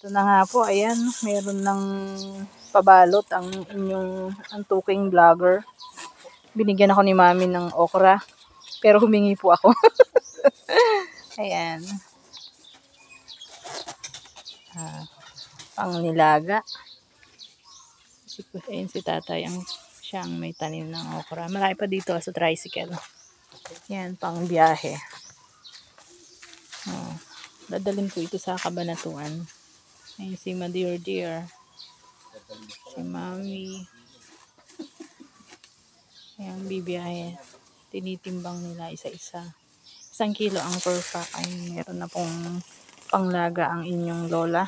Ito na nga po, ayan, meron ng pabalot ang inyong antuking vlogger. Binigyan ako ni Mami ng okra, pero humingi po ako. Ayan. Pang nilaga. Ayun si tatay, siyang may tanim ng okra. Malaki pa dito sa tricycle. Yan, pang biyahe. Dadalhin ko ito sa Cabanatuan. Ayun si Madear Dear. Si Mami. Ayan, bibiyahe. Tinitimbang nila isa-isa. 1 kilo ang per pack. Ay, meron na pong panglaga ang inyong lola.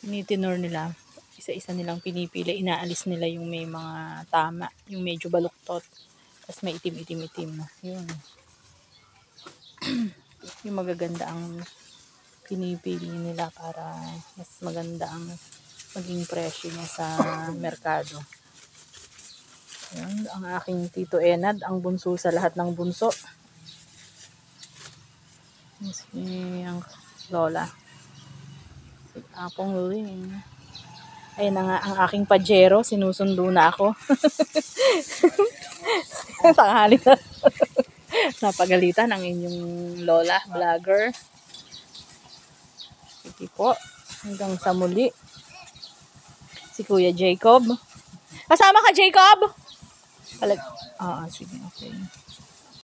Tinitinor nila. Isa-isa nilang pinipili. Inaalis nila yung may mga tama. Yung medyo baluktot. Tapos may itim-itim-itim. Yun. Yung magaganda ang pinipili nila para mas maganda ang maging presyo niya sa merkado. Ayan, ang aking Tito Enad, ang bunso sa lahat ng bunso. Ang lola. Si Apong Ling. Ayun na nga ang aking pajero, sinusundo na ako. Tanghali na. Napagalitan ang inyong lola, vlogger. Sige po, hanggang sa muli. Si Kuya Jacob. Kasama ka, Jacob? Oo, sige, okay.